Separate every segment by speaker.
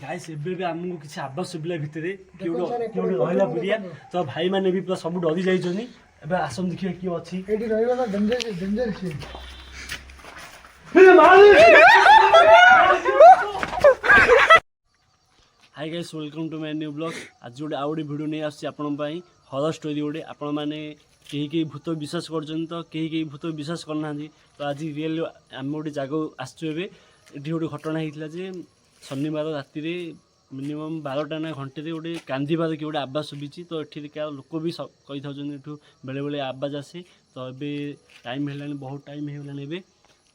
Speaker 1: guys एबे भी हमको किसी आवाज सुबिला भितरे किउडे रहला बुलिया तो भाई माने भी पूरा सब डरी जाइछोनी एबे आसम देखिए की अछि
Speaker 2: एटी रहइबा त डेंजर छी
Speaker 1: hi guys welcome to my new blog आज गोटे आउडी वीडियो नहीं आछि आपन पई हॉरर स्टोरी गोटे आपन माने कहीं भूत विश्वास करछन तो कहीं भूत विश्वास करना तो आज रियल आम गोटे जगह आसचु एबे एठी गोटे घटना होइतिला जे शनिवार राति रे मिनिमम 12टा ना घंटे गोटे कांदीबार कि गोटे आवाज शुभिची तो ये क्या लोक भी कही था बेले बेले आवाज आसे तो ये टाइम है बहुत टाइम होगा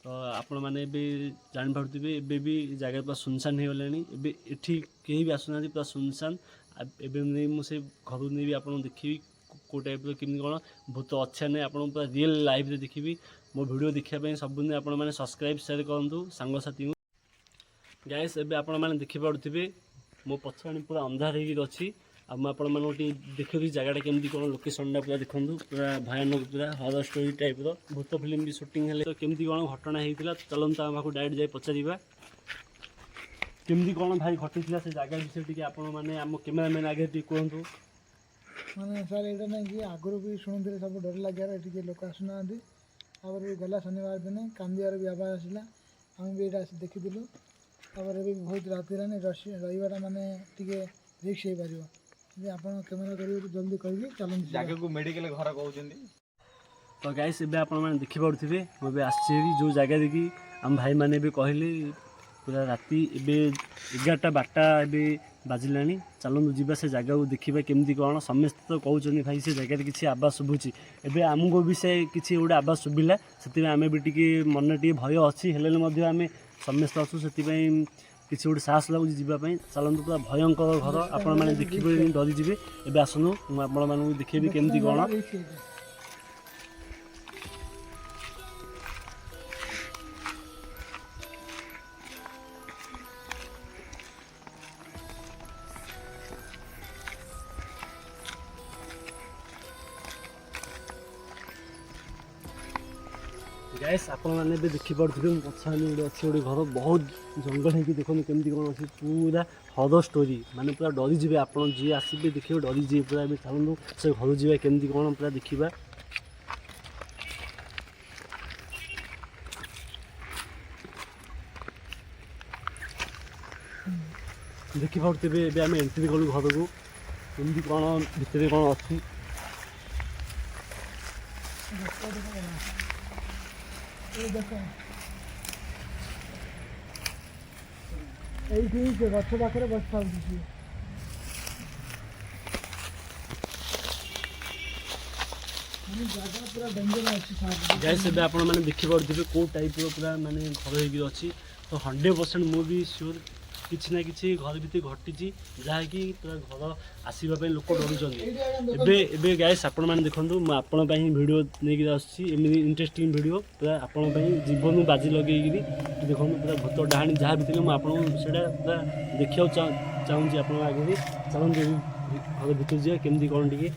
Speaker 1: तो आपण मैंने जापारे एबे भी जगह पूरा सुनसान हो गलानी एठी कहीं भी आसुना पूरा सुनसान एवं मुझे घर नहीं आप देखी को टाइप केमी कौन भूत अच्छा नहीं आप पूरा रियल लाइफ देखी मो वीडियो देखापी सबुद आप सब्सक्राइब शेयर करूँ सांगसाथी गाइस एबे आपण मैंने देखिपे मो पछाणी पूरा अंधार होगी आपण मैं देखी जगह केमती कौन लोकेशन पूरा देखूँ पूरा भयानक पूरा हॉरर स्टोरी टाइप भूत फिल्म भी शूटिंग है तो केमती कौन घटना होता चलता आम डायरेक्ट जाए पचार केमती कौन भाई घटी से जगह विषय टी आप कैमेरामैन आगे कहतु
Speaker 2: माने सर एटा नहीं कि आगुरी भी शुणुते सब डर लगे ये लोक आसुना गला शनिवार दिन कांदियार भी आवाज आसला आम भी ये देखीलु भी बहुत राति रहीबाटा माने टिके रिस्क हो पार आप कैमेरा करेंगे जल्दी करी चलते
Speaker 3: जगह को मेडिकल घर कहते
Speaker 1: तो गाइस एबे आपण मैंने देखिपे मुझे आसि जो जगह देखी आम भाई मैंने भी कहले पूरा राति एबे 11टा 12टा एबे बाजिला चलतु जीवा से जगह को देखा केमती कौन समस्त तो कहते भाई से जगह किसी आवाज शुभुची एबे आमको भी से किसी गोटे आवाज शुभिला से आम भी टी मन टे भय अच्छी आम समस्त अच्छु से किसी गोटे साहस लगुच जावाई चलतु पूरा भयंकर घर आपण मैंने देखिए डरीजे एबे आसनु आपण मानक देखेबी केमती कौन गैस आप देखिपे पछाणी गोटे अच्छी गोटे घर बहुत जंगल है देखो केमती कौन अच्छी पूरा हॉरर स्टोरी माने पूरा डरी जी आप जी आसबे देखिए डरी जी पूरा चलू से घर जावा केमती कौन पूरा देखा देखिपे आम एंट्री कलु घर को केमती कौन भितर कौन अच्छी
Speaker 2: ये गछ पाखे बस था पूरा डेंजर
Speaker 1: गैस एबे आपण मैंने देखिपे कौ टाइप पूरा माने घर अच्छी तो 100% मुझे श्योर किसी ना कि घर भितर घटी जहाँकि पूरा घर आसवाई लोक डरुँचे गैस आपण मैंने देखूँ मुझे वीडियो नहीं आसमी इंटरेस्टिंग वीडियो पूरा आपण जीवन बाजी लगे देखो पूरा भूत डाणी जहाँ भी मुझे पूरा देखा चाहूँगी आप आगे चलते घर भर जा केमती कौन टी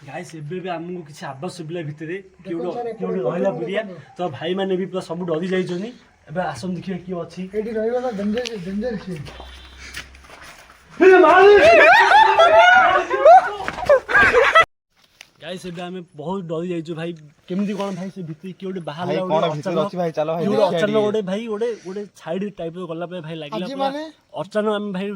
Speaker 1: गाइस एबे भी हमको किसी आवाज सुबिला भितरे किउडे रहला बुलिया तो भाई माने भी पूरा सब डरी जाइछोनी एबे आसम देखिए की अछि
Speaker 2: एटी रहइबा त डेंजर छी
Speaker 1: गाइस एबे हमें बहुत डरी जाइछो भाई केमती कोन भाई से भितरी किउडे बाहर
Speaker 3: भाई कोन भीतर अछि भाई चलो भाई
Speaker 1: अचानक गोटे भाई गोटे साइड टाइप गला पे भाई लागला अचानक हम भाई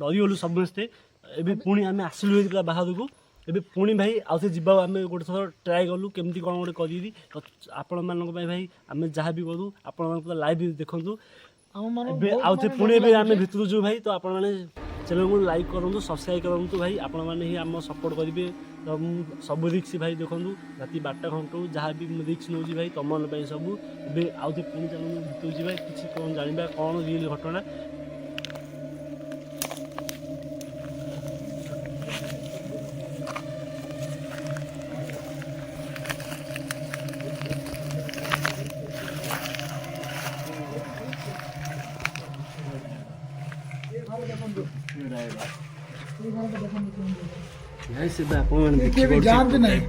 Speaker 1: डरी गलु समस्ते एबे पुणी आम आसिलु पूरा बाहर को एबे पुणी भाई आउ से जीवा आम गोटे थर ट्राए कलु केमती कौन गोटे करी तो आपण मानक भाई आम जहाँ भी करूँ आपण पूरा लाइव देखूँ आउ से पुणी आम भितर जो भाई तो आपण मैंने चैनल को लाइक करूँ सब्सक्राइब करूँ भाई आपण मैंने ही आम सपोर्ट करेंगे तो सब रिक्स भाई देखूँ राति 12टा घंटू जहाँ भी रिक्स नौ भाई तुम सब आउ से पुणी चैनल भितर जी किसी कौन जाना कौन रियल घटना से
Speaker 2: जानते नहीं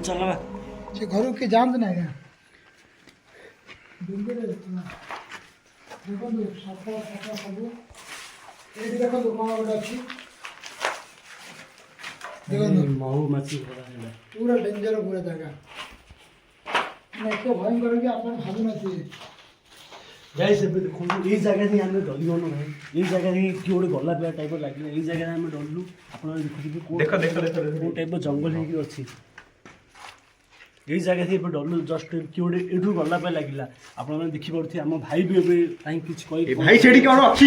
Speaker 1: चलवा
Speaker 2: से घर के जानते नहीं ଦିଲ୍ଲୀରେ ଦେଖନ୍ତୁ ସାପ ସବୁ ଏଇଠି ଦେଖନ୍ତୁ କ'ଣ ଗୋଟେ ଅଛି ଦେଖନ୍ତୁ
Speaker 1: ମହୁମାଛି ଘର ହେଲା
Speaker 2: ପୁରା ଡେଞ୍ଜର ପୁରା ଜାଗା ମାନେ ଏତେ ଭୟଙ୍କର କି ଆପଣ ଭାବୁନଥିବେ
Speaker 1: ଗାଇସ୍ ଏବେ ଦେଖନ୍ତୁ ଏଇ ଜାଗାରେ ହିଁ ଆମେ ଡରିଗଲୁ ଭାଇ ଏଇ ଜାଗାରେ ହିଁ କିଏ ଗୋଟେ ଗଲା ପିଲା ଟାଇପ୍ର ଲାଗିଲା ଏଇ ଜାଗାରେ ଆମେ ଡରିଲୁ ଆପଣମାନେ ଦେଖୁଥିବେ କୋଉ ଟାଇପ୍ର ଜଙ୍ଗଲ ହେଇକି ଅଛି ଏଇ ଜାଗାରେ ଏବେ ଡରିଲୁ ଜଷ୍ଟ କିଏ ଗୋଟେ ଏଠୁ ଗଲା ପାଇଁ ଲାଗିଲା ଆପଣମାନେ ଦେଖିପାରୁଥିବେ ଆମ ଭାଇ ବି ଏବେ କାହିଁ କିଛି କହି
Speaker 3: ଭାଇ ସେଠି କ'ଣ ଅଛି